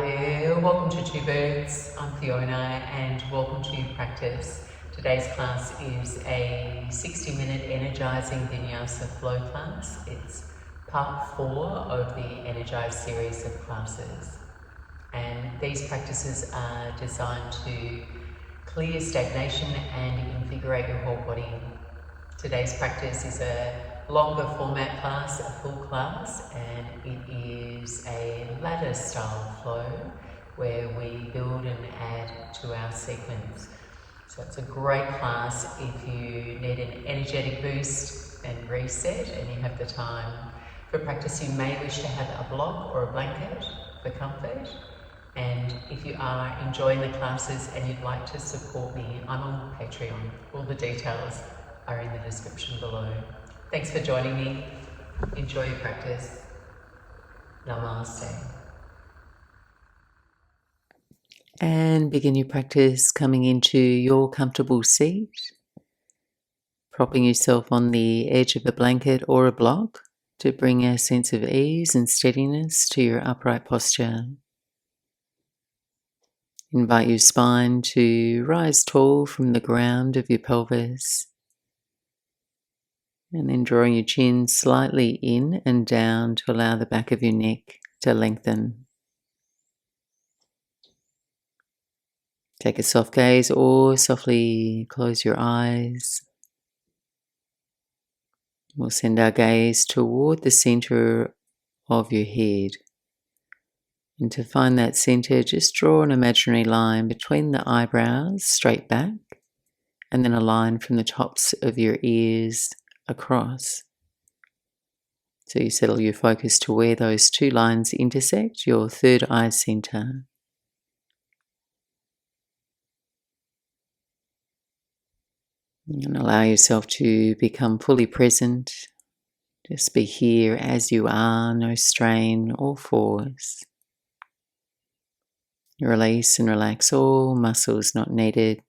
there, welcome to Two Birds. I'm Fiona and welcome to practice. Today's class is a 60-minute energizing Vinyasa flow class. It's part 4 of the Energise series of classes. And these practices are designed to clear stagnation and invigorate your whole body. Today's practice is a longer format class, a full class, and it is a ladder style flow where we build and add to our sequence. So it's a great class if you need an energetic boost and reset and you have the time. For practice, you may wish to have a block or a blanket for comfort. And if you are enjoying the classes and you'd like to support me, I'm on Patreon. All the details are in the description below. Thanks for joining me. Enjoy your practice. Namaste. And begin your practice coming into your comfortable seat, propping yourself on the edge of a blanket or a block to bring a sense of ease and steadiness to your upright posture. Invite your spine to rise tall from the ground of your pelvis, and then drawing your chin slightly in and down to allow the back of your neck to lengthen. Take a soft gaze or softly close your eyes. We'll send our gaze toward the center of your head. And to find that center, just draw an imaginary line between the eyebrows, straight back, and then a line from the tops of your ears across. So you settle your focus to where those two lines intersect, your third eye center. And allow yourself to become fully present. Just be here as you are, no strain or force. Release and relax all muscles not needed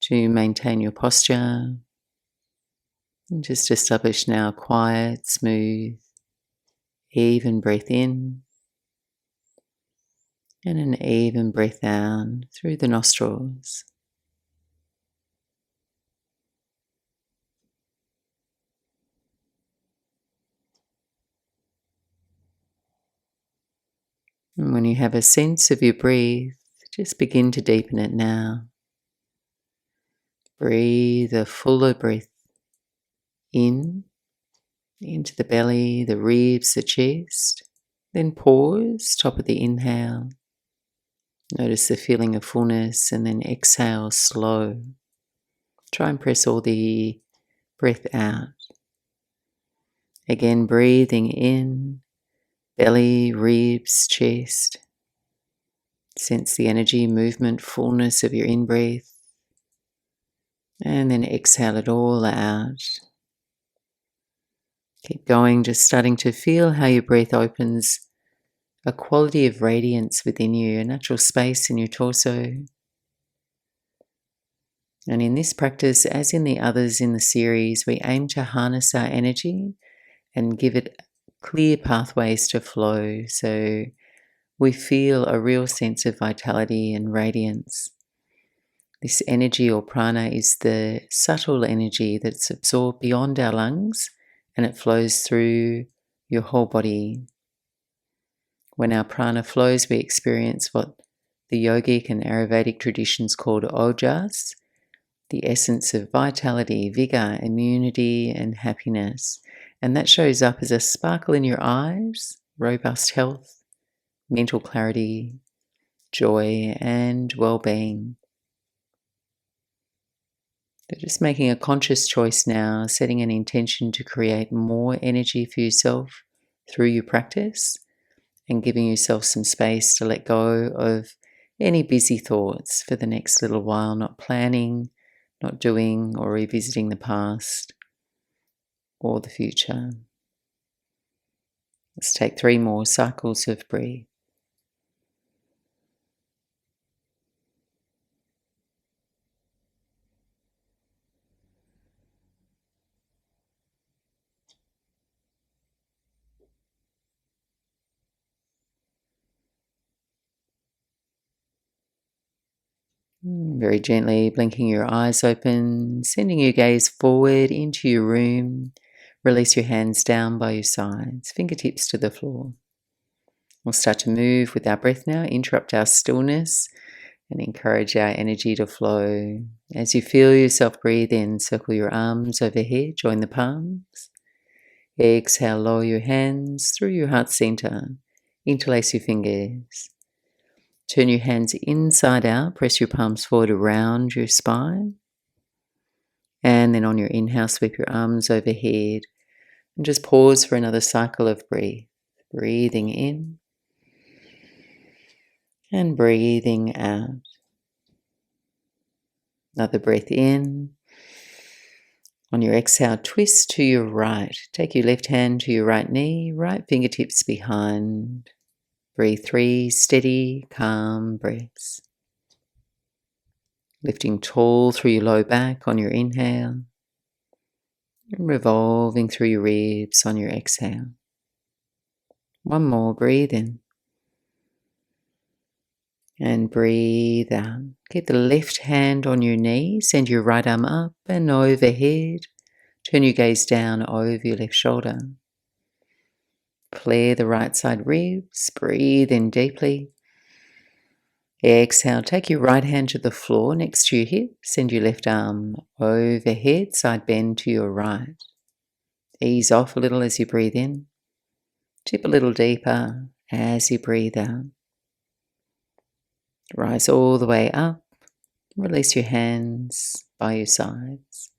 to maintain your posture. And just establish now quiet, smooth, even breath in and an even breath out through the nostrils. And when you have a sense of your breath, just begin to deepen it now. Breathe a fuller breath in, into the belly, the ribs, the chest. Then pause, top of the inhale. Notice the feeling of fullness and then exhale slow. Try and press all the breath out. Again, breathing in, belly, ribs, chest. Sense the energy, movement, fullness of your in-breath. And then exhale it all out. Keep going, just starting to feel how your breath opens a quality of radiance within you, a natural space in your torso. And in this practice, as in the others in the series, we aim to harness our energy and give it clear pathways to flow. So we feel a real sense of vitality and radiance. This energy or prana is the subtle energy that's absorbed beyond our lungs and it flows through your whole body. When our prana flows, we experience what the yogic and Ayurvedic traditions called ojas, the essence of vitality, vigor, immunity, and happiness. And that shows up as a sparkle in your eyes, robust health, mental clarity, joy, and well-being. So just making a conscious choice now, setting an intention to create more energy for yourself through your practice and giving yourself some space to let go of any busy thoughts for the next little while, not planning, not doing or revisiting the past or the future. Let's take 3 more cycles of breath. Very gently blinking your eyes open, sending your gaze forward into your room. Release your hands down by your sides, fingertips to the floor. We'll start to move with our breath now, interrupt our stillness and encourage our energy to flow. As you feel yourself breathe in, circle your arms overhead, join the palms. Exhale, lower your hands through your heart center, interlace your fingers. Turn your hands inside out, press your palms forward around your spine. And then on your inhale, sweep your arms overhead and just pause for another cycle of breath. Breathing in and breathing out. Another breath in. On your exhale, twist to your right. Take your left hand to your right knee, right fingertips behind. Breathe 3 steady, calm breaths. Lifting tall through your low back on your inhale. And revolving through your ribs on your exhale. One more, breathe in. And breathe out. Keep the left hand on your knee, send your right arm up and overhead. Turn your gaze down over your left shoulder. Flare the right side ribs, breathe in deeply. Exhale, take your right hand to the floor next to your hip, send your left arm overhead, side bend to your right. Ease off a little as you breathe in. Tip a little deeper as you breathe out. Rise all the way up. Release your hands by your sides.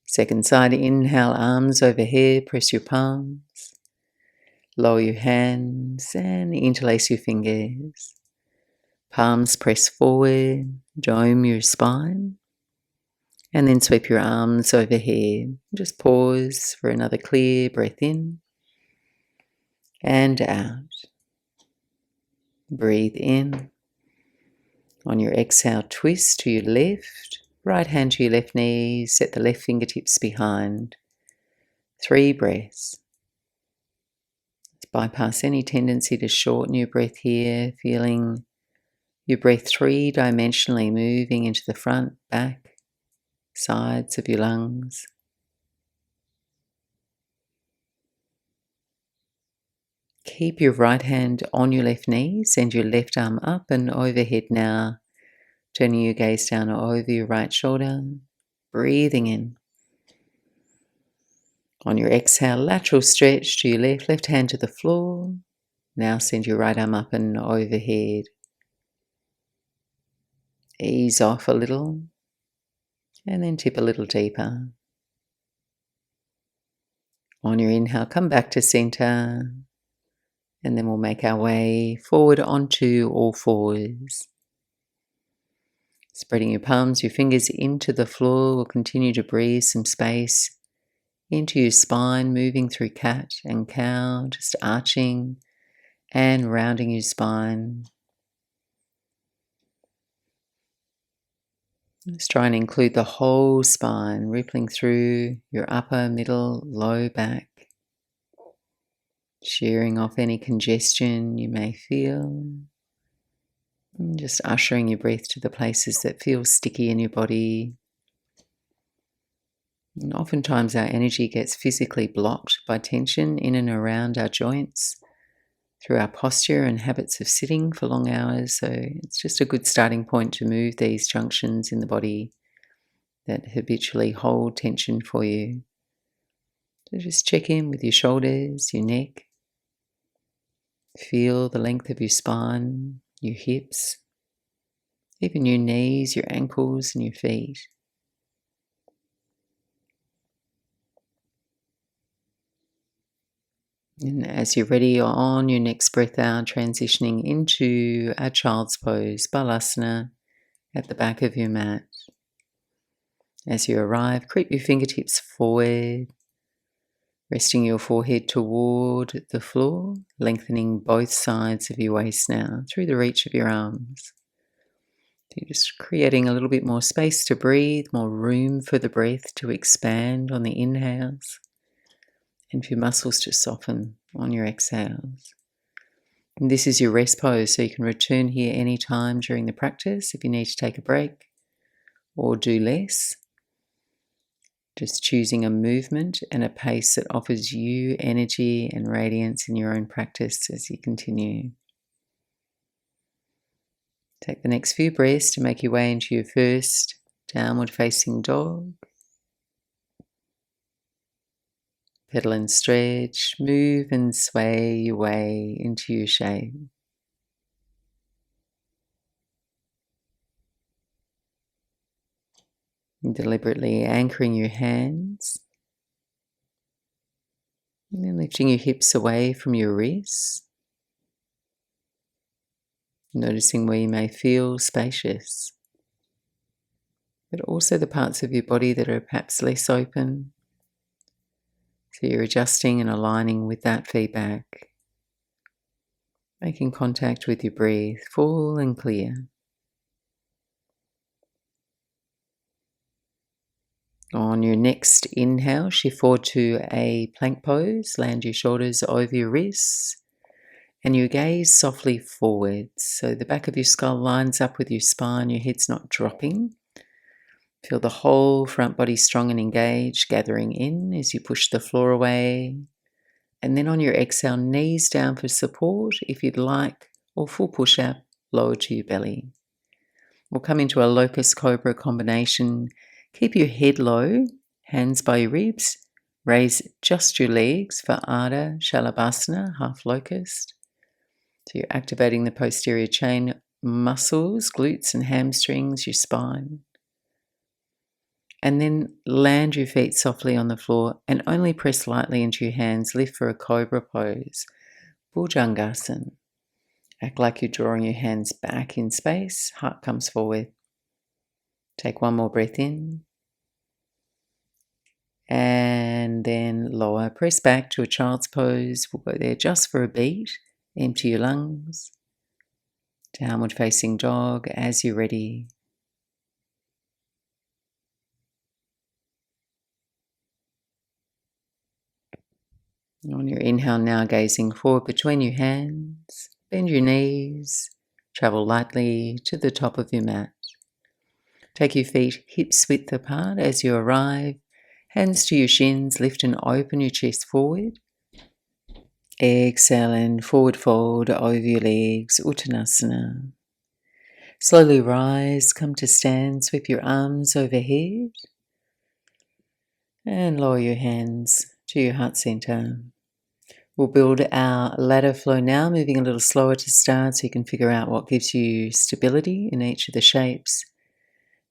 Second side, inhale, arms overhead, press your palms. Lower your hands and interlace your fingers. Palms press forward, dome your spine. And then sweep your arms overhead. Just pause for another clear breath in and out. Breathe in. On your exhale, twist to your left. Right hand to your left knee. Set the left fingertips behind. 3 breaths. Let's bypass any tendency to shorten your breath here. Feeling your breath 3-dimensionally moving into the front, back, sides of your lungs. Keep your right hand on your left knee. Send your left arm up and overhead now. Turning your gaze down over your right shoulder. Breathing in. On your exhale, lateral stretch to your left hand to the floor. Now send your right arm up and overhead. Ease off a little and then tip a little deeper. On your inhale, come back to center. And then we'll make our way forward onto all fours. Spreading your palms, your fingers into the floor. We'll continue to breathe some space into your spine, moving through cat and cow, just arching and rounding your spine. Let's try and include the whole spine, rippling through your upper, middle, low back. Shearing off any congestion you may feel. And just ushering your breath to the places that feel sticky in your body. And oftentimes our energy gets physically blocked by tension in and around our joints through our posture and habits of sitting for long hours. So it's just a good starting point to move these junctions in the body that habitually hold tension for you. So just check in with your shoulders, your neck. Feel the length of your spine, your hips, even your knees, your ankles and your feet. And as you're ready, on your next breath out, transitioning into a child's pose, balasana, at the back of your mat. As you arrive, creep your fingertips forward, resting your forehead toward the floor, lengthening both sides of your waist now through the reach of your arms. So you're just creating a little bit more space to breathe, more room for the breath to expand on the inhales, and for your muscles to soften on your exhales. And this is your rest pose, so you can return here anytime during the practice if you need to take a break or do less. Just choosing a movement and a pace that offers you energy and radiance in your own practice as you continue. Take the next few breaths to make your way into your first downward facing dog. Pedal and stretch, move and sway your way into your shape. And deliberately anchoring your hands. And then lifting your hips away from your wrists. Noticing where you may feel spacious. But also the parts of your body that are perhaps less open. So you're adjusting and aligning with that feedback. Making contact with your breath, full and clear. On your next inhale, shift forward to a plank pose. Land your shoulders over your wrists and you gaze softly forward. So the back of your skull lines up with your spine, your head's not dropping. Feel the whole front body strong and engaged, gathering in as you push the floor away. And then on your exhale, knees down for support if you'd like, or full push-up, lower to your belly. We'll come into a locust cobra combination. Keep your head low, hands by your ribs. Raise just your legs for Ardha Shalabhasana, half locust. So you're activating the posterior chain muscles, glutes and hamstrings, your spine. And then land your feet softly on the floor and only press lightly into your hands. Lift for a cobra pose, Bhujangasana. Act like you're drawing your hands back in space. Heart comes forward. Take one more breath in. And then lower. Press back to a child's pose. We'll go there just for a beat. Empty your lungs. Downward facing dog as you're ready. On your inhale now, gazing forward between your hands. Bend your knees. Travel lightly to the top of your mat. Take your feet hips width apart as you arrive. Hands to your shins. Lift and open your chest forward. Exhale and forward fold over your legs, Uttanasana. Slowly rise, come to stand, sweep your arms overhead. And lower your hands to your heart center. We'll build our ladder flow now, moving a little slower to start so you can figure out what gives you stability in each of the shapes.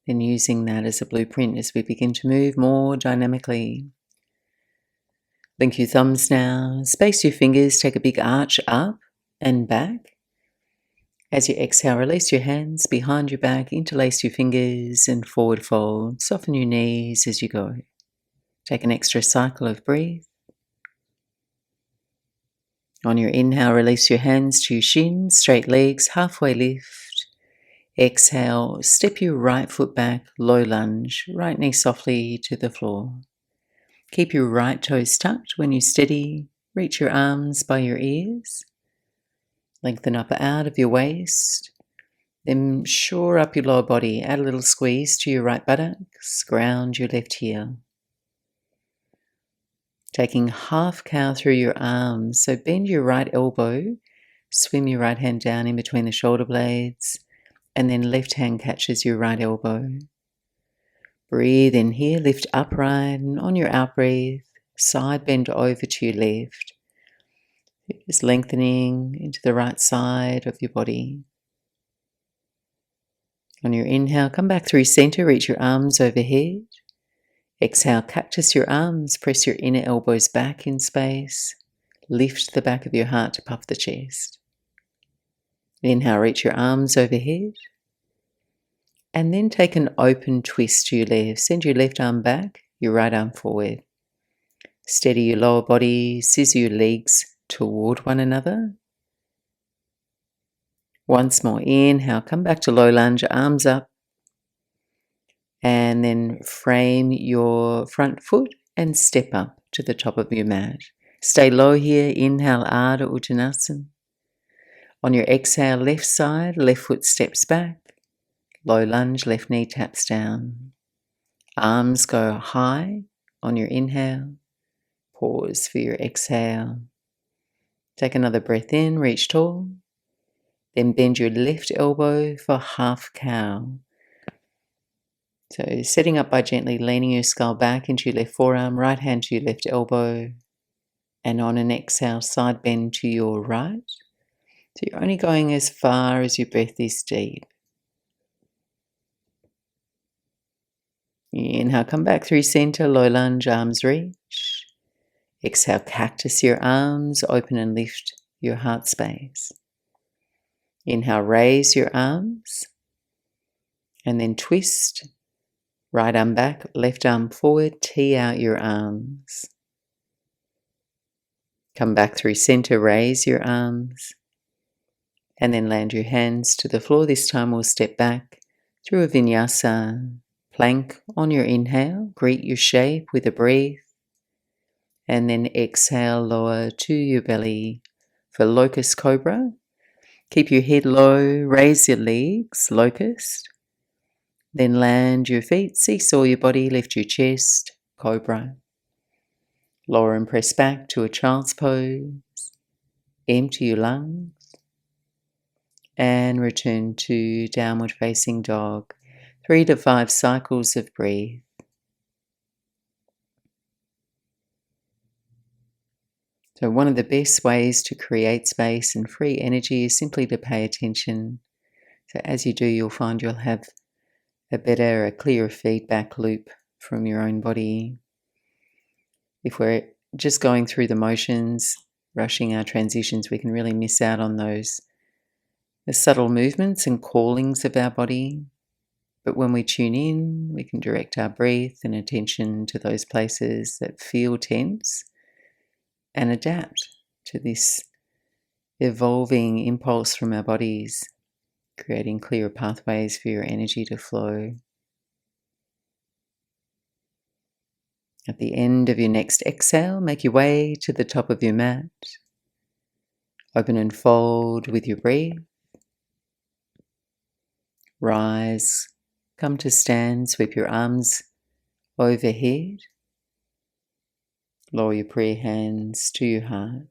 Then using that as a blueprint as we begin to move more dynamically. Link your thumbs now, space your fingers, take a big arch up and back. As you exhale, release your hands behind your back, interlace your fingers and forward fold. Soften your knees as you go. Take an extra cycle of breath. On your inhale, release your hands to your shins, straight legs, halfway lift. Exhale, step your right foot back, low lunge, right knee softly to the floor. Keep your right toes tucked. When you steady, reach your arms by your ears. Lengthen up out of your waist. Then shore up your lower body. Add a little squeeze to your right buttocks. Ground your left heel. Taking half cow through your arms. So bend your right elbow. Swim your right hand down in between the shoulder blades. And then left hand catches your right elbow. Breathe in here. Lift upright. And on your out breath, side bend over to your left. Just lengthening into the right side of your body. On your inhale, come back through center, reach your arms overhead. Exhale, cactus your arms, press your inner elbows back in space. Lift the back of your heart to puff the chest. Inhale, reach your arms overhead. And then take an open twist to your left. Send your left arm back, your right arm forward. Steady your lower body, scissor your legs toward one another. Once more, inhale, come back to low lunge, arms up. And then frame your front foot and step up to the top of your mat. Stay low here, inhale, Ardha Uttanasana. On your exhale, left side, left foot steps back. Low lunge, left knee taps down. Arms go high on your inhale. Pause for your exhale. Take another breath in, reach tall. Then bend your left elbow for half cow. So setting up by gently leaning your skull back into your left forearm, right hand to your left elbow. And on an exhale, side bend to your right. So you're only going as far as your breath is deep. Inhale, come back through center, low lunge, arms reach. Exhale, cactus your arms, open and lift your heart space. Inhale, raise your arms. And then twist. Right arm back, left arm forward, tee out your arms. Come back through center, raise your arms. And then land your hands to the floor. This time we'll step back through a Vinyasa plank on your inhale. Greet your shape with a breath. And then exhale, lower to your belly for locust cobra. Keep your head low, raise your legs, locust. Then land your feet, seesaw your body, lift your chest, cobra. Lower and press back to a child's pose. Empty your lungs. And return to downward facing dog. 3 to 5 cycles of breath. So one of the best ways to create space and free energy is simply to pay attention. So as you do, you'll find you'll have a clearer feedback loop from your own body. If we're just going through the motions, rushing our transitions, we can really miss out on the subtle movements and callings of our body. But when we tune in, we can direct our breath and attention to those places that feel tense and adapt to this evolving impulse from our bodies, creating clearer pathways for your energy to flow. At the end of your next exhale, make your way to the top of your mat. Open and fold with your breath. Rise, come to stand, sweep your arms overhead. Lower your prayer hands to your heart.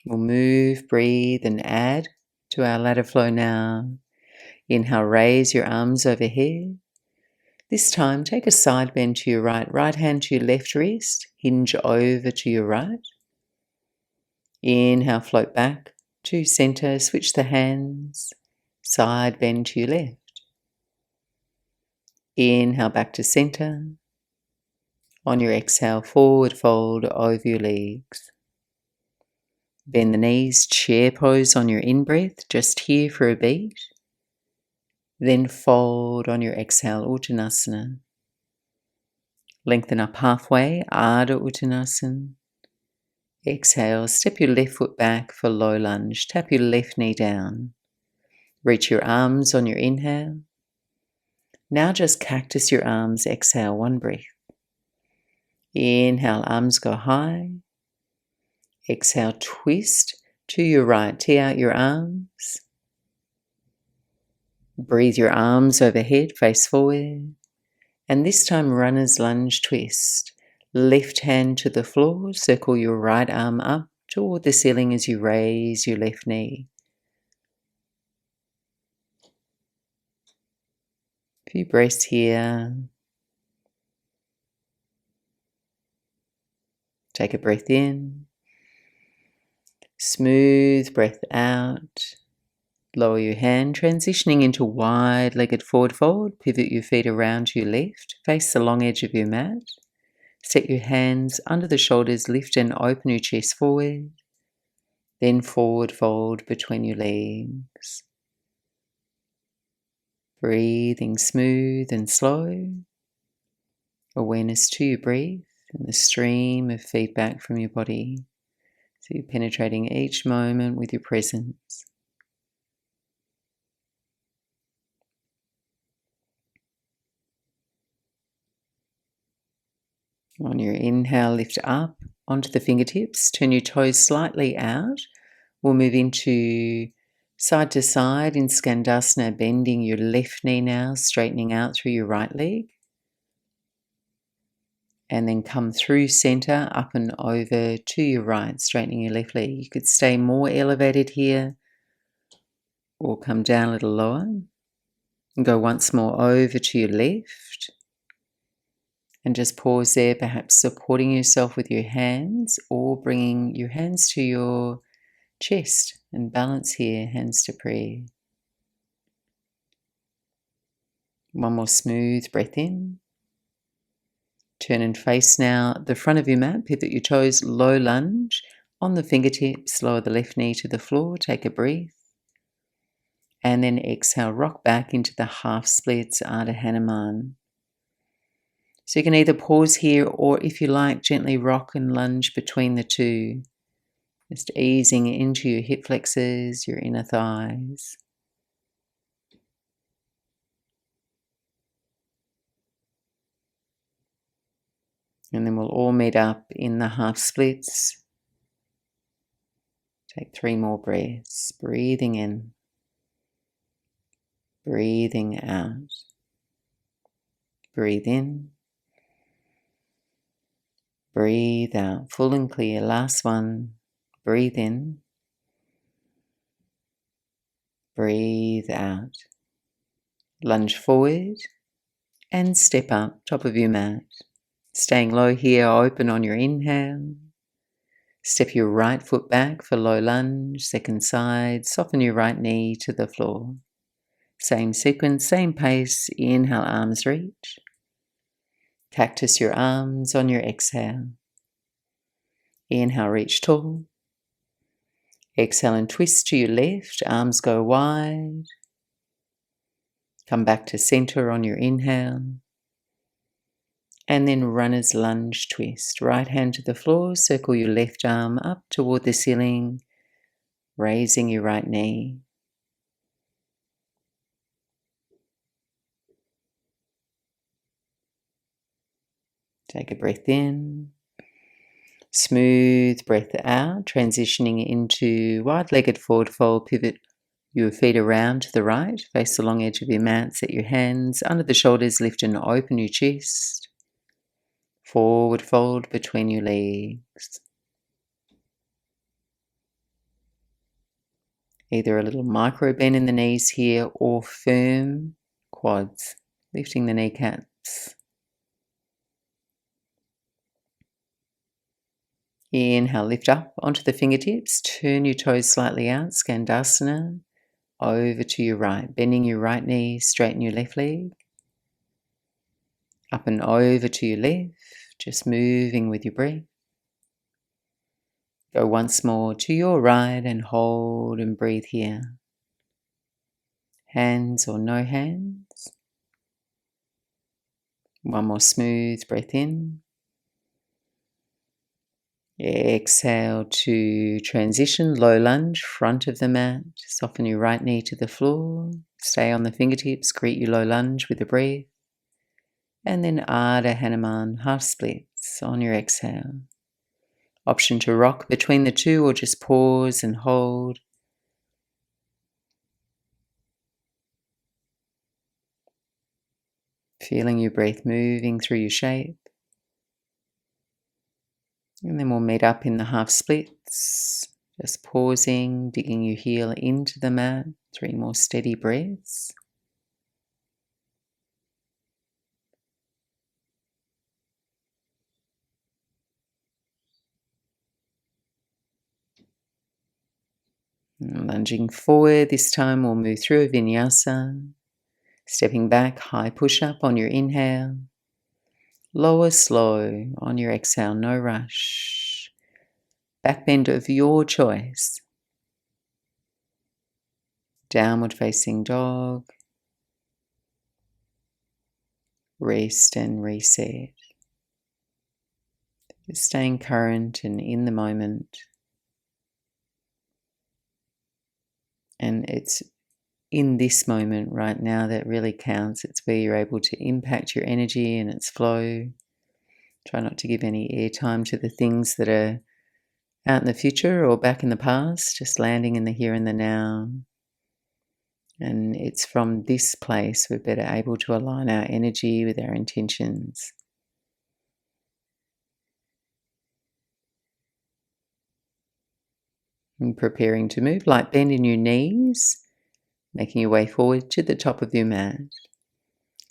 We'll move, breathe, and add to our ladder flow now. Inhale, raise your arms overhead. This time, take a side bend to your right hand to your left wrist, hinge over to your right. Inhale, float back to center, switch the hands, side bend to your left. Inhale, back to center. On your exhale, forward fold over your legs. Bend the knees, chair pose on your in-breath, just here for a beat. Then fold on your exhale, Uttanasana. Lengthen up halfway, Ardha Uttanasana. Exhale, step your left foot back for low lunge. Tap your left knee down. Reach your arms on your inhale. Now just cactus your arms, exhale, one breath. Inhale, arms go high. Exhale, twist to your right, tee out your arms. Breathe your arms overhead, face forward. And this time, runner's lunge twist. Left hand to the floor, circle your right arm up toward the ceiling as you raise your left knee. A few breaths here. Take a breath in. Smooth breath out. Lower your hand, transitioning into wide-legged forward fold. Pivot your feet around to your left. Face the long edge of your mat. Set your hands under the shoulders. Lift and open your chest forward. Then forward fold between your legs. Breathing smooth and slow. Awareness to your breath and the stream of feedback from your body. So you're penetrating each moment with your presence. On your inhale, lift up onto the fingertips. Turn your toes slightly out. We'll move into side to side in Skandasana, bending your left knee now, straightening out through your right leg. And then come through center, up and over to your right, straightening your left leg. You could stay more elevated here or come down a little lower. And go once more over to your left. And just pause there, perhaps supporting yourself with your hands or bringing your hands to your chest and balance here, hands to prayer. One more smooth breath in. Turn and face now the front of your mat, pivot your toes, low lunge on the fingertips, lower the left knee to the floor, take a breath. And then exhale, rock back into the half splits, Ardha Hanuman. So you can either pause here or if you like, gently rock and lunge between the two. Just easing into your hip flexors, your inner thighs. And then we'll all meet up in the half splits. Take 3 more breaths, breathing in, breathing out. Breathe in, breathe out, full and clear. Last one, breathe in, breathe out. Lunge forward and step up, top of your mat. Staying low here, open on your inhale. Step your right foot back for low lunge, second side, soften your right knee to the floor. Same sequence, same pace, inhale, arms reach. Cactus your arms on your exhale. Inhale, reach tall. Exhale and twist to your left, arms go wide. Come back to center on your inhale. And then runner's lunge twist. Right hand to the floor, circle your left arm up toward the ceiling, raising your right knee. Take a breath in. Smooth breath out, transitioning into wide-legged forward fold. Pivot your feet around to the right, face the long edge of your mat, set your hands under the shoulders, lift and open your chest. Forward fold between your legs. Either a little micro bend in the knees here or firm quads, lifting the kneecaps. Inhale, lift up onto the fingertips, turn your toes slightly out, Skandasana, over to your right, bending your right knee, straighten your left leg. Up and over to your left, just moving with your breath. Go once more to your right and hold and breathe here. Hands or no hands. One more smooth breath in. Exhale to transition, low lunge, front of the mat. Soften your right knee to the floor. Stay on the fingertips, greet your low lunge with a breath. And then Ardha Hanuman, half splits on your exhale. Option to rock between the two or just pause and hold. Feeling your breath moving through your shape. And then we'll meet up in the half splits. Just pausing, digging your heel into the mat. 3 more steady breaths. And lunging forward, this time we'll move through a Vinyasa. Stepping back, high push-up on your inhale. Lower slow on your exhale, no rush. Back bend of your choice. Downward facing dog. Rest and reset. Just staying current and in the moment. And it's in this moment right now that really counts. It's where you're able to impact your energy and its flow. Try not to give any airtime to the things that are out in the future or back in the past, just landing in the here and the now. And it's from this place we're better able to align our energy with our intentions. And preparing to move, like bending your knees, making your way forward to the top of your mat.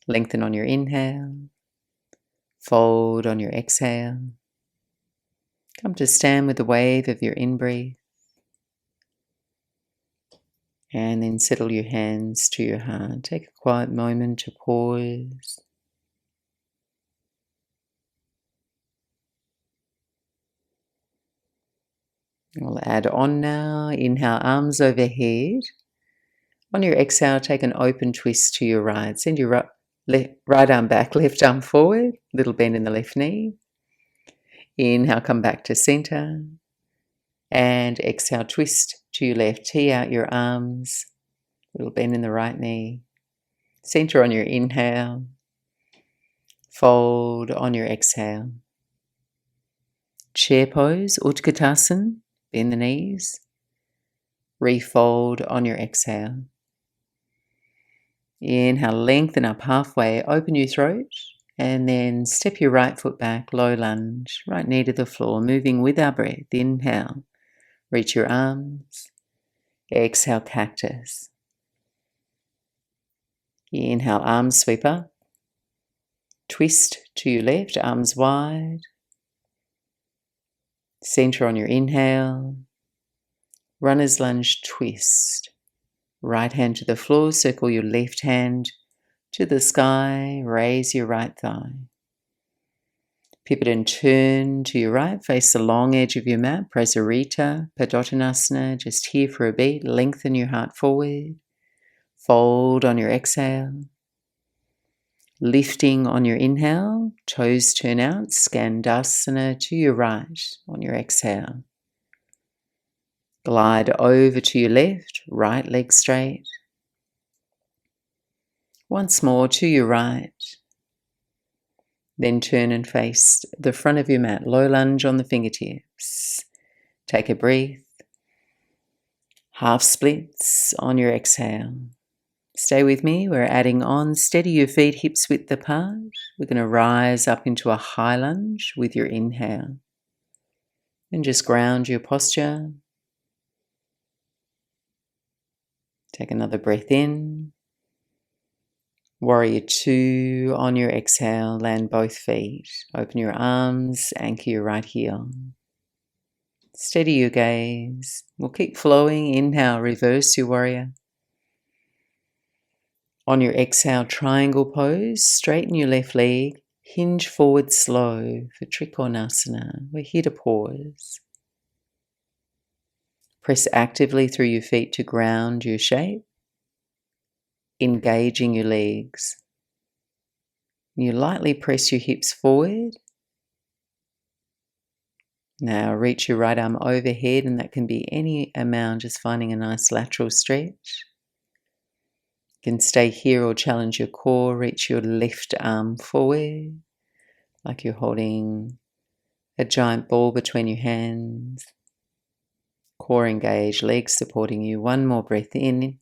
Lengthen on your inhale, fold on your exhale. Come to stand with the wave of your in-breath. And then settle your hands to your heart. Take a quiet moment to pause. We'll add on now. Inhale, arms overhead. On your exhale, take an open twist to your right. Send your right arm back, left arm forward. Little bend in the left knee. Inhale, come back to center. And exhale, twist to your left. Tee out your arms. Little bend in the right knee. Center on your inhale. Fold on your exhale. Chair pose, Utkatasana. Bend the knees. Refold on your exhale. Inhale, lengthen up halfway, open your throat, and then step your right foot back, low lunge, right knee to the floor, moving with our breath. Inhale, reach your arms. Exhale, cactus. Inhale, arms sweep up. Twist to your left, arms wide. Center on your inhale. Runner's lunge, twist. Right hand to the floor, circle your left hand to the sky, raise your right thigh. Pivot and turn to your right, face the long edge of your mat, Prasarita, Padottanasana, just here for a beat. Lengthen your heart forward. Fold on your exhale. Lifting on your inhale, toes turn out, Skandasana to your right on your exhale. Glide over to your left, right leg straight. Once more to your right. Then turn and face the front of your mat, low lunge on the fingertips. Take a breath. Half splits on your exhale. Stay with me, we're adding on. Steady your feet, hips width apart. We're going to rise up into a high lunge with your inhale. And just ground your posture. Take another breath in. Warrior 2 on your exhale, land both feet. Open your arms, anchor your right heel. Steady your gaze. We'll keep flowing. Inhale, reverse your warrior. On your exhale, triangle pose, straighten your left leg, hinge forward slow for Trikonasana. We're here to pause. Press actively through your feet to ground your shape, engaging your legs. You lightly press your hips forward. Now reach your right arm overhead, and that can be any amount, just finding a nice lateral stretch. You can stay here or challenge your core. Reach your left arm forward, like you're holding a giant ball between your hands. Core engaged, legs supporting you. One more breath in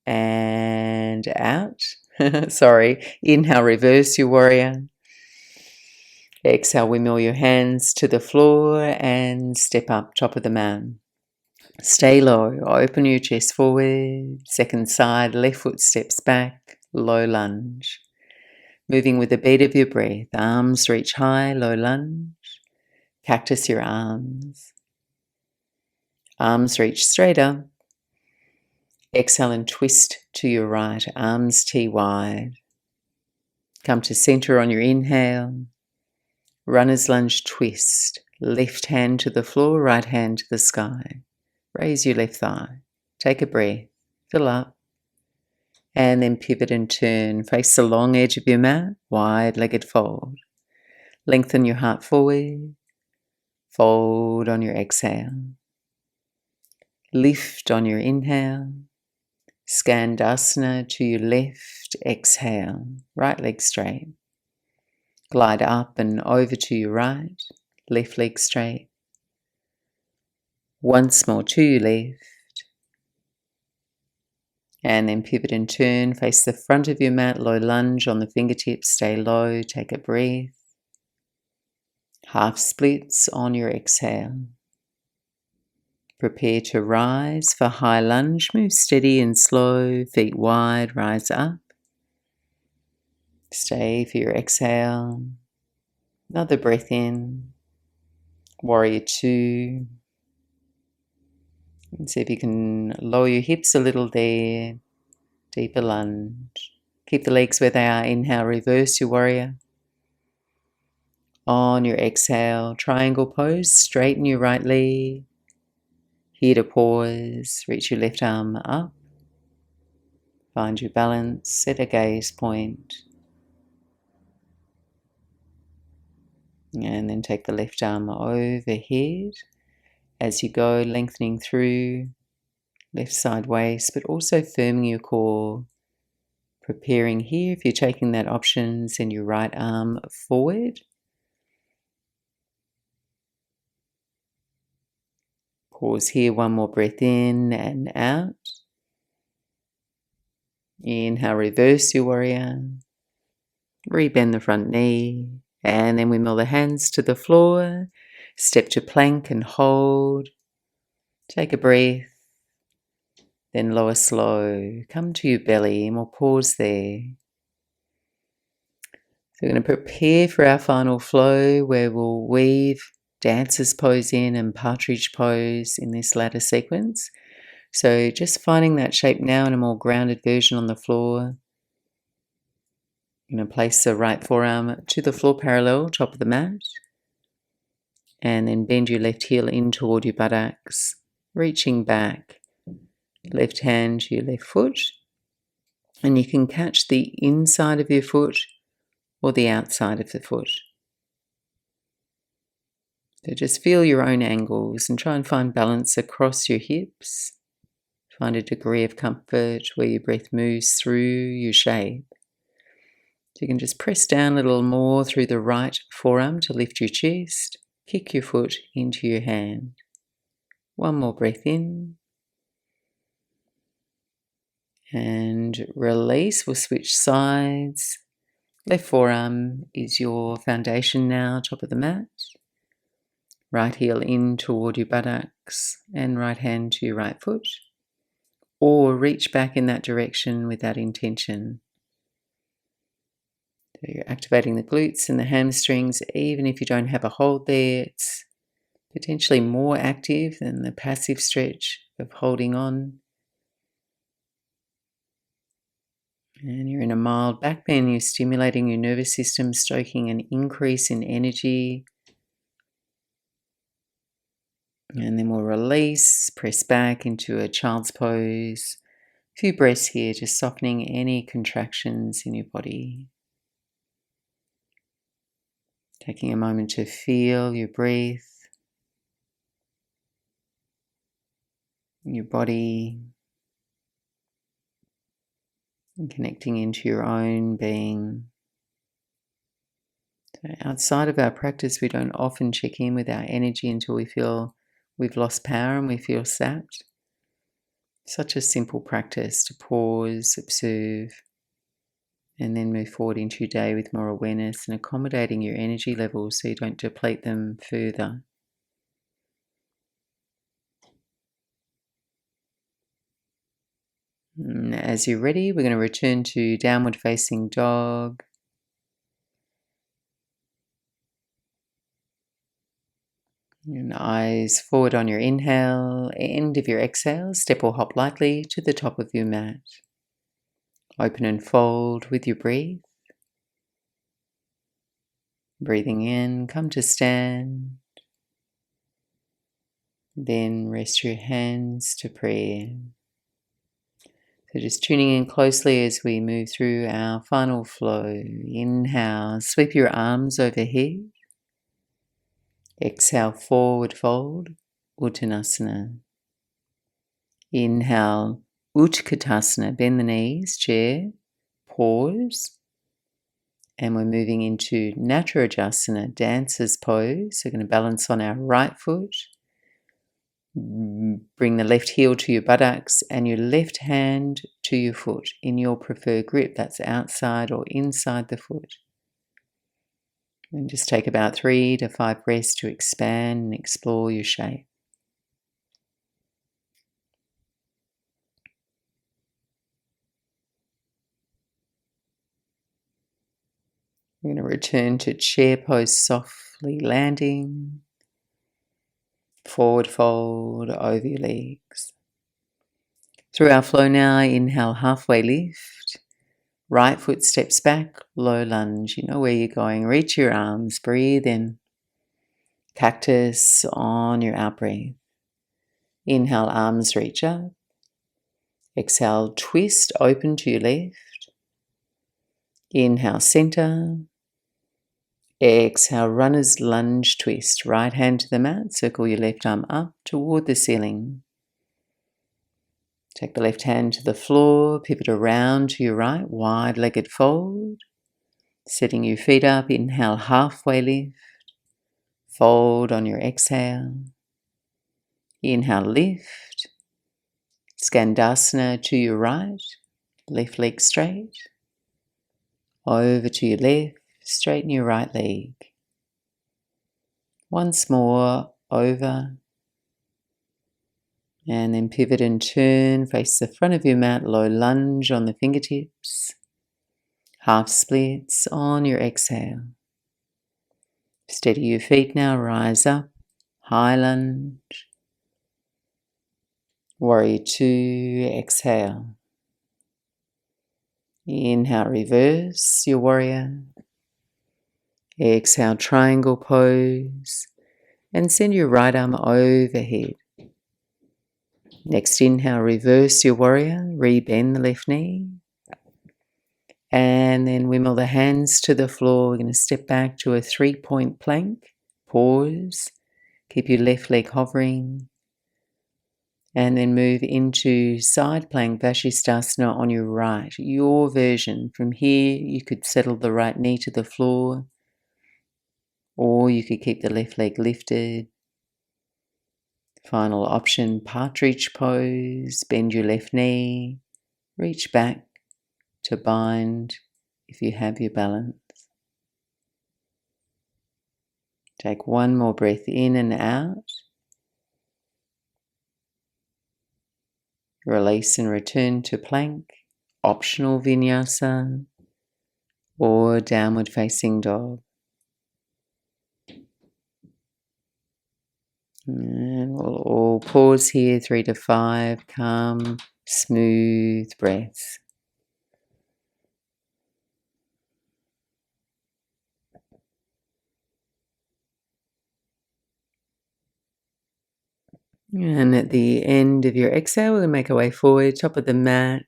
and out. Sorry. Inhale, reverse your warrior. Exhale, windmill your hands to the floor and step up top of the mat. Stay low, open your chest forward. Second side, left foot steps back, low lunge. Moving with the beat of your breath, arms reach high, low lunge. Cactus your arms. Arms reach straight up. Exhale and twist to your right, arms T wide. Come to center on your inhale. Runner's lunge twist. Left hand to the floor, right hand to the sky. Raise your left thigh. Take a breath. Fill up. And then pivot and turn. Face the long edge of your mat. Wide-legged fold. Lengthen your heart forward. Fold on your exhale. Lift on your inhale. Skandasana to your left. Exhale. Right leg straight. Glide up and over to your right. left leg straight. Once more to your left. And then pivot and turn, face the front of your mat, low lunge on the fingertips, stay low, take a breath. Half splits on your exhale. Prepare to rise for high lunge, move steady and slow, feet wide, rise up. Stay for your exhale. Another breath in. Warrior two. And see if you can lower your hips a little there. Deeper lunge. Keep the legs where they are. Inhale, reverse your warrior. On your exhale, triangle pose. Straighten your right leg. Here to pause. Reach your left arm up. Find your balance. Set a gaze point. And then take the left arm overhead as you go, lengthening through left side waist, but also firming your core. Preparing here, if you're taking that option, send your right arm forward. Pause here, one more breath in and out. Inhale, reverse your warrior. Rebend the front knee. And then we mill the hands to the floor. Step to plank and hold. Take a breath. Then lower slow. Come to your belly and we'll pause there. So we're going to prepare for our final flow where we'll weave dancer's pose in and partridge pose in this latter sequence. So just finding that shape now in a more grounded version on the floor. You're going to place the right forearm to the floor parallel, top of the mat. And then bend your left heel in toward your buttocks, reaching back. Left hand to your left foot. And you can catch the inside of your foot or the outside of the foot. So just feel your own angles and try and find balance across your hips. Find a degree of comfort where your breath moves through your shape. So you can just press down a little more through the right forearm to lift your chest. Kick your foot into your hand. One more breath in. And release. We'll switch sides. Left forearm is your foundation now, top of the mat. Right heel in toward your buttocks and right hand to your right foot. Or reach back in that direction with that intention. So you're activating the glutes and the hamstrings. Even if you don't have a hold there, it's potentially more active than the passive stretch of holding on. And you're in a mild back bend. You're stimulating your nervous system, stoking an increase in energy. And then we'll release, press back into a child's pose. A few breaths here, just softening any contractions in your body. Taking a moment to feel your breath, your body, and connecting into your own being. So outside of our practice, we don't often check in with our energy until we feel we've lost power and we feel sapped. Such a simple practice to pause, observe, and then move forward into your day with more awareness and accommodating your energy levels so you don't deplete them further. As you're ready, we're going to return to downward facing dog. And eyes forward on your inhale, end of your exhale, step or hop lightly to the top of your mat. Open and fold with your breath. Breathing in, come to stand. Then rest your hands to prayer. So just tuning in closely as we move through our final flow. Inhale, sweep your arms overhead. Exhale, forward fold, Uttanasana. Inhale, Utkatasana, bend the knees, chair, pause. And we're moving into Naturajasana, dancer's pose. So we're going to balance on our right foot. Bring the left heel to your buttocks and your left hand to your foot in your preferred grip. That's outside or inside the foot. And just take about 3 to 5 breaths to expand and explore your shape. We're going to return to chair pose, softly landing. Forward fold over your legs. Through our flow now, inhale, halfway lift. Right foot steps back, low lunge. You know where you're going. Reach your arms, breathe in. Cactus on your out breath. Inhale, arms reach up. Exhale, twist, open to your left. Inhale, center. Exhale, runner's lunge twist. Right hand to the mat, circle your left arm up toward the ceiling. Take the left hand to the floor, pivot around to your right, wide-legged fold. Setting your feet up, inhale, halfway lift. Fold on your exhale. Inhale, lift. Skandasana to your right, left leg straight. Over to your left, straighten your right leg. Once more, over. And then pivot and turn, face the front of your mat, low lunge on the fingertips. Half splits on your exhale. Steady your feet now, rise up, high lunge. Warrior 2, exhale. Inhale, reverse your warrior. Exhale, triangle pose. And send your right arm overhead. Next inhale, reverse your warrior. Rebend the left knee. And then wimble the hands to the floor. We're going to step back to a 3-point plank. Pause. Keep your left leg hovering. And then move into side plank, Vashisthasana on your right. Your version. From here, you could settle the right knee to the floor. Or you could keep the left leg lifted. Final option, partridge pose. Bend your left knee. Reach back to bind if you have your balance. Take one more breath in and out. Release and return to plank, optional vinyasa, or downward facing dog. And we'll all pause here, 3 to 5, calm, smooth breaths. And at the end of your exhale, we'll make our way forward, top of the mat.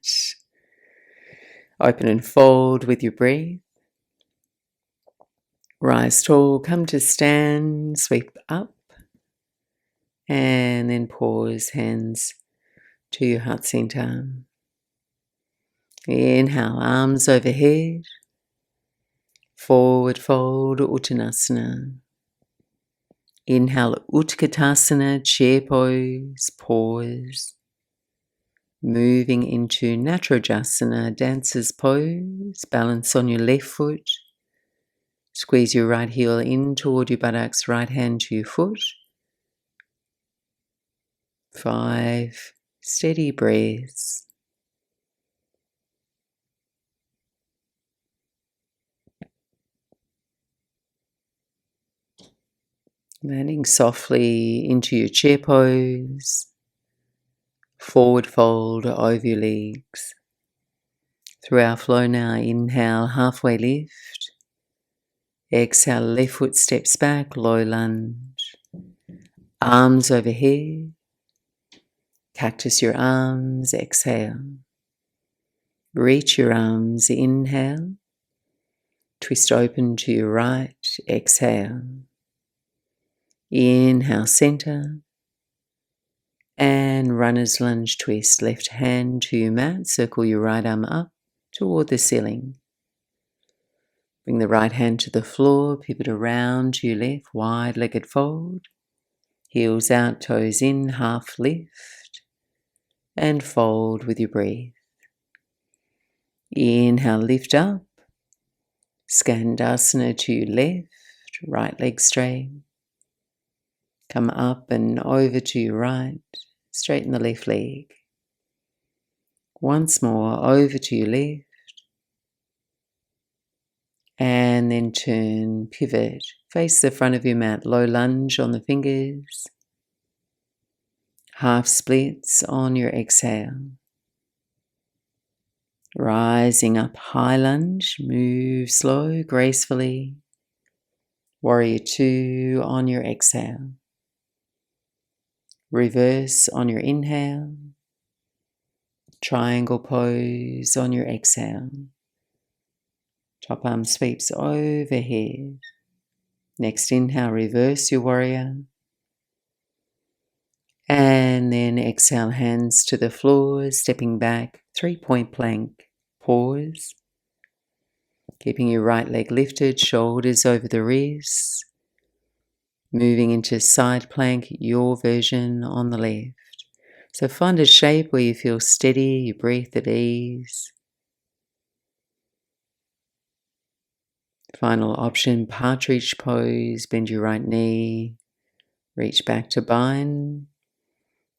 Open and fold with your breath. Rise tall, come to stand, sweep up. And then pause, hands to your heart center. Inhale, arms overhead. Forward fold, Uttanasana. Inhale, Utkatasana, chair pose, pause. Moving into Naturajasana, dancer's pose. Balance on your left foot. Squeeze your right heel in toward your buttocks, right hand to your foot. 5 steady breaths. Landing softly into your chair pose. Forward fold over your legs. Through our flow now, inhale, halfway lift. Exhale, left foot steps back, low lunge. Arms overhead. Cactus your arms, exhale. Reach your arms, inhale. Twist open to your right, exhale. Inhale, center. And runner's lunge twist, left hand to your mat. Circle your right arm up toward the ceiling. Bring the right hand to the floor, pivot around to your left, wide-legged fold. Heels out, toes in, half lift, and fold with your breath. Inhale, lift up. Skandasana to your left, right leg straight. Come up and over to your right, straighten the left leg. Once more, over to your left. And then turn, pivot, face the front of your mat, low lunge on the fingers. Half splits on your exhale. Rising up, high lunge, move slow, gracefully. Warrior 2 on your exhale. Reverse on your inhale. Triangle pose on your exhale. Top arm sweeps overhead. Next inhale, reverse your warrior. And then exhale, hands to the floor, stepping back, 3-point plank. Pause. Keeping your right leg lifted, shoulders over the wrists. Moving into side plank, your version on the left. So find a shape where you feel steady, you breathe at ease. Final option, partridge pose, bend your right knee, reach back to bind.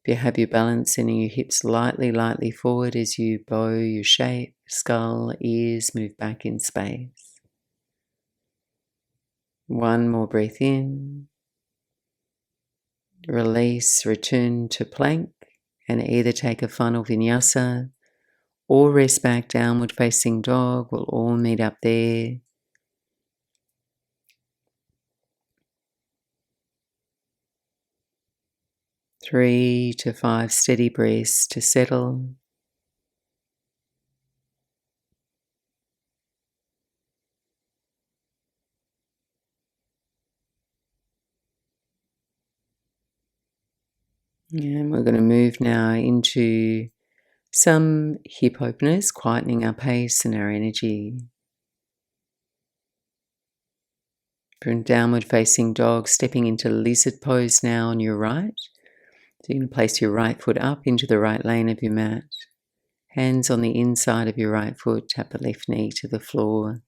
If you have your balance, sending your hips lightly forward as you bow your shape, skull, ears move back in space. One more breath in. Release, return to plank, and either take a final vinyasa or rest back, downward facing dog. We'll all meet up there. Three to 5 steady breaths to settle. And we're going to move now into some hip openers, quietening our pace and our energy. From downward facing dog, stepping into lizard pose now on your right. So you're going to place your right foot up into the right lane of your mat. Hands on the inside of your right foot, tap the left knee to the floor.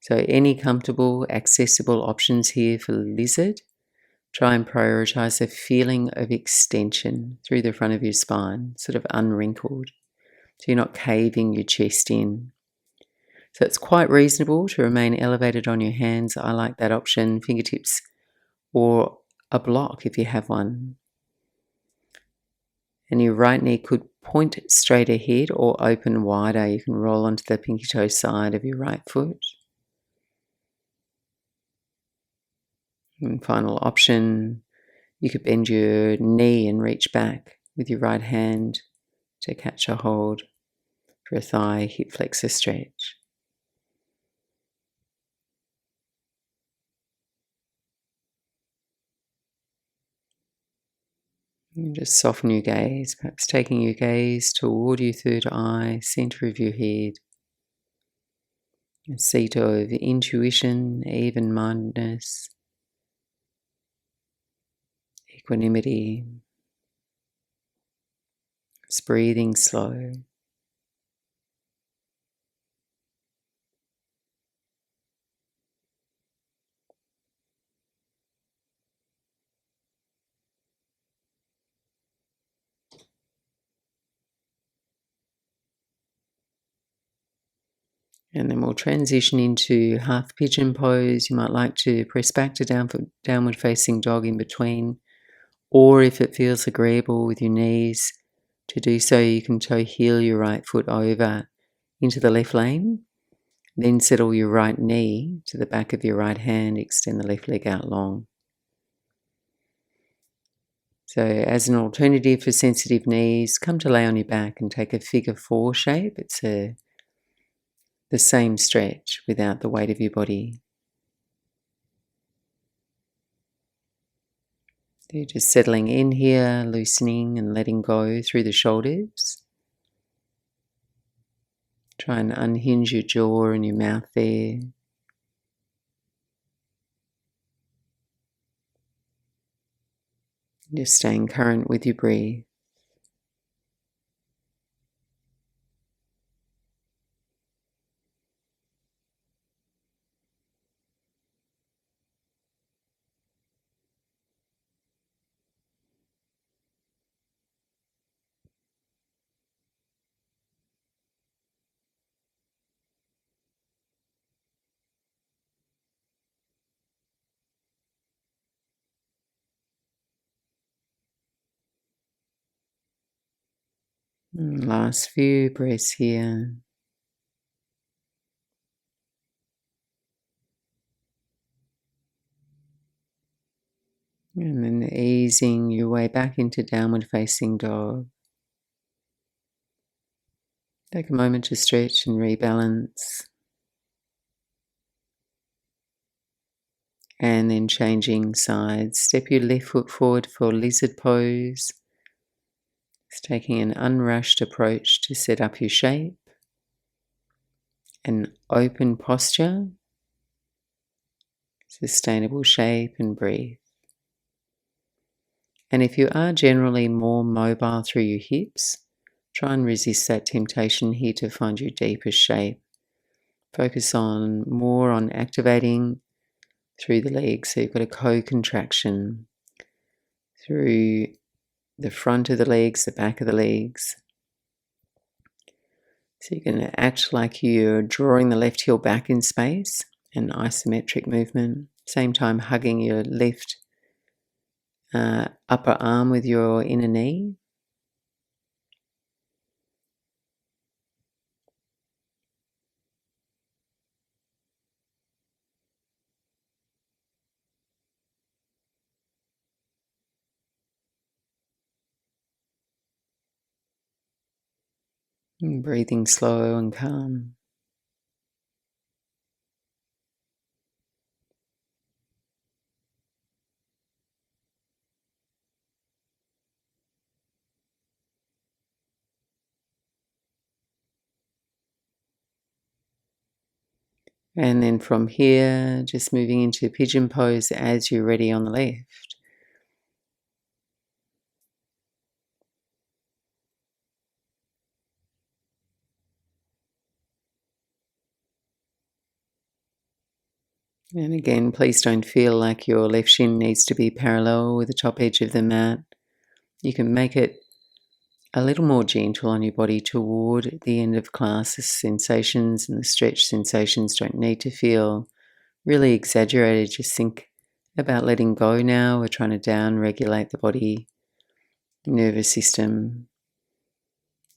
So any comfortable, accessible options here for lizard. Try and prioritize a feeling of extension through the front of your spine, sort of unwrinkled. So you're not caving your chest in. So it's quite reasonable to remain elevated on your hands. I like that option, fingertips or a block if you have one. And your right knee could point straight ahead or open wider. You can roll onto the pinky toe side of your right foot. And final option, you could bend your knee and reach back with your right hand to catch a hold for a thigh hip flexor stretch. And just soften your gaze, perhaps taking your gaze toward your third eye, center of your head. A seat of intuition, even-mindedness, equanimity. Just breathing slow. And then we'll transition into half pigeon pose. You might like to press back to downward facing dog in between, or if it feels agreeable with your knees to do so, you can toe heel your right foot over into the left lane, then settle your right knee to the back of your right hand, extend the left leg out long. So as an alternative for sensitive knees, come to lay on your back and take a figure 4 shape. It's the same stretch without the weight of your body. You're just settling in here, loosening and letting go through the shoulders. Try and unhinge your jaw and your mouth there. Just staying current with your breath. Last few breaths here. And then easing your way back into downward facing dog. Take a moment to stretch and rebalance. And then changing sides. Step your left foot forward for lizard pose. It's taking an unrushed approach to set up your shape. An open posture. Sustainable shape and breathe. And if you are generally more mobile through your hips, try and resist that temptation here to find your deepest shape. Focus more on activating through the legs. So you've got a co-contraction through the front of the legs, the back of the legs. So you're going to act like you're drawing the left heel back in space, an isometric movement. Same time hugging your left upper arm with your inner knee. And breathing slow and calm. And then from here, just moving into pigeon pose as you're ready on the left. And again, please don't feel like your left shin needs to be parallel with the top edge of the mat. You can make it a little more gentle on your body toward the end of class. The sensations and the stretch sensations don't need to feel really exaggerated. Just think about letting go now. We're trying to down-regulate the body, nervous system.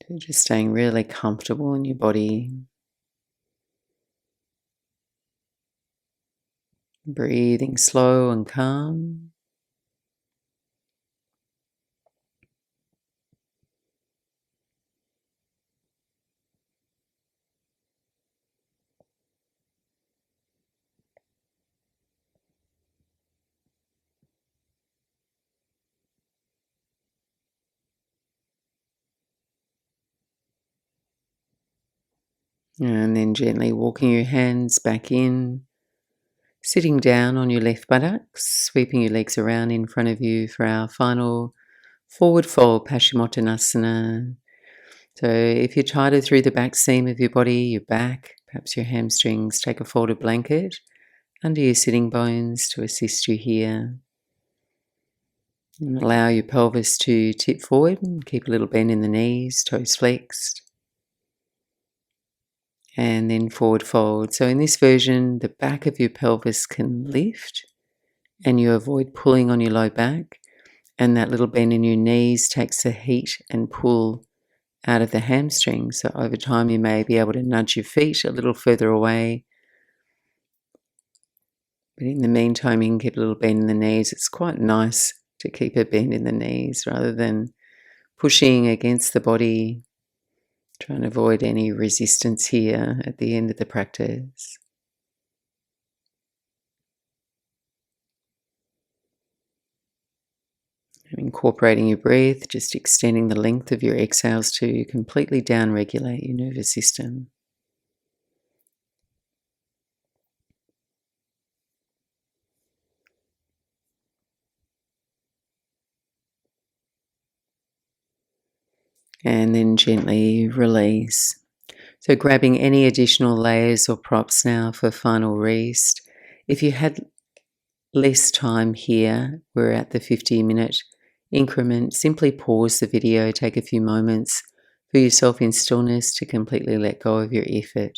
So just staying really comfortable in your body. Breathing slow and calm. And then gently walking your hands back in, sitting down on your left buttocks, sweeping your legs around in front of you for our final forward fold, Paschimottanasana. So if you're tighter through the back seam of your body, your back, perhaps your hamstrings, take a folded blanket under your sitting bones to assist you here. And allow your pelvis to tip forward and keep a little bend in the knees, toes flexed. And then forward fold. So in this version, the back of your pelvis can lift and you avoid pulling on your low back. And that little bend in your knees takes the heat and pull out of the hamstrings. So over time, you may be able to nudge your feet a little further away. But in the meantime, you can keep a little bend in the knees. It's quite nice to keep a bend in the knees rather than pushing against the body. Try and avoid any resistance here at the end of the practice. And incorporating your breath, just extending the length of your exhales to completely down-regulate your nervous system. and then gently release. So grabbing any additional layers or props now for final rest. If you had less time here, we're at the 50-minute increment, simply pause the video, take a few moments for yourself in stillness to completely let go of your effort.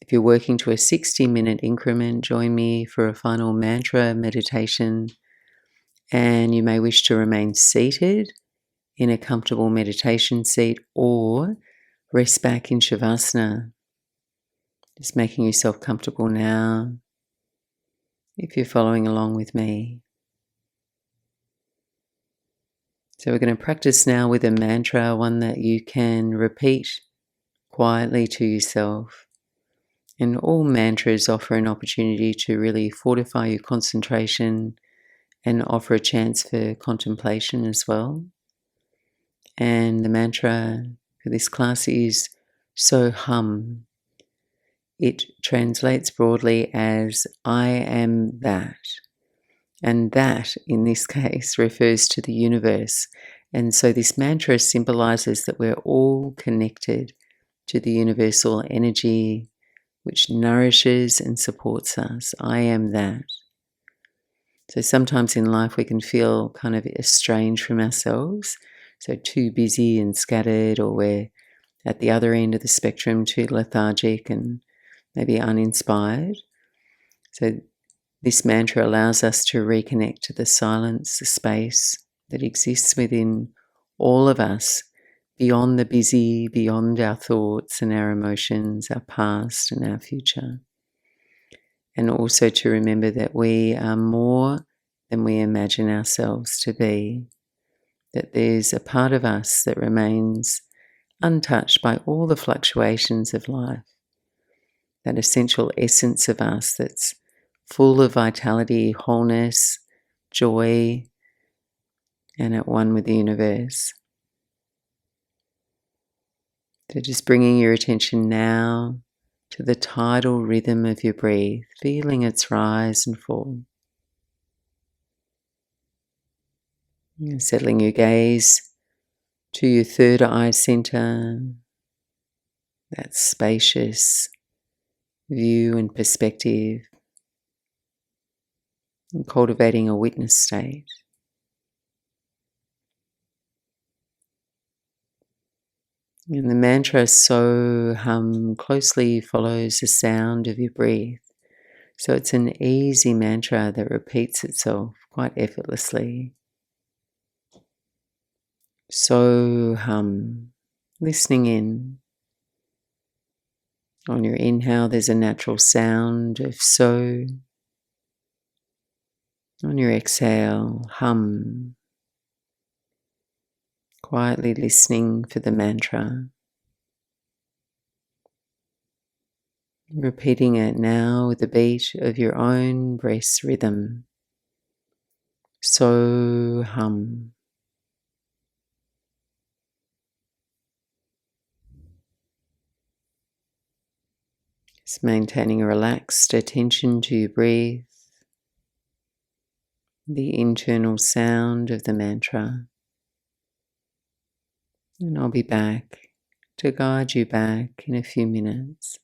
If you're working to a 60-minute increment, join me for a final mantra meditation, and you may wish to remain seated in a comfortable meditation seat or rest back in Shavasana. Just making yourself comfortable now if you're following along with me. So we're going to practice now with a mantra, one that you can repeat quietly to yourself. And all mantras offer an opportunity to really fortify your concentration and offer a chance for contemplation as well. And the mantra for this class is So Hum. It translates broadly as I am that. And that, in this case, refers to the universe. And so this mantra symbolizes that we're all connected to the universal energy which nourishes and supports us. I am that. So sometimes in life we can feel kind of estranged from ourselves, so too busy and scattered, or we're at the other end of the spectrum, too lethargic and maybe uninspired. So this mantra allows us to reconnect to the silence, the space that exists within all of us, beyond the busy, beyond our thoughts and our emotions, our past and our future. And also to remember that we are more than we imagine ourselves to be, that there's a part of us that remains untouched by all the fluctuations of life, that essential essence of us that's full of vitality, wholeness, joy, and at one with the universe. So just bringing your attention now to the tidal rhythm of your breath, feeling its rise and fall. And settling your gaze to your third eye center, that spacious view and perspective, and cultivating a witness state. And the mantra So Hum closely follows the sound of your breath. So it's an easy mantra that repeats itself quite effortlessly. So Hum, listening in. On your inhale, there's a natural sound of so. On your exhale, hum. Quietly listening for the mantra. Repeating it now with the beat of your own breath's rhythm. So hum. Just maintaining a relaxed attention to your breath, the internal sound of the mantra. And I'll be back to guide you back in a few minutes.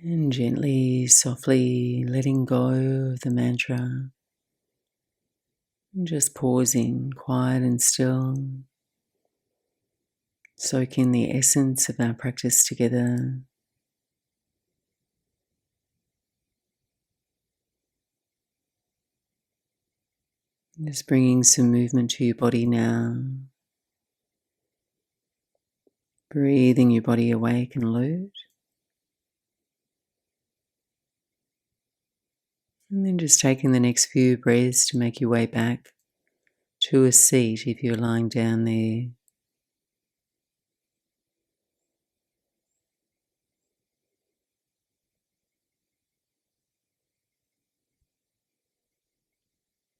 And gently, softly letting go of the mantra. And just pausing, quiet and still. Soak in the essence of our practice together. Just bringing some movement to your body now. Breathing your body awake and alert. And then just taking the next few breaths to make your way back to a seat if you're lying down there.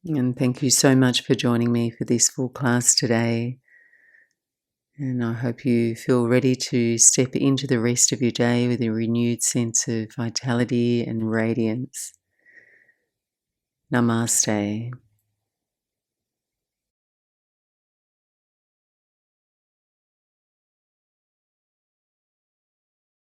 And thank you so much for joining me for this full class today. And I hope you feel ready to step into the rest of your day with a renewed sense of vitality and radiance. Namaste.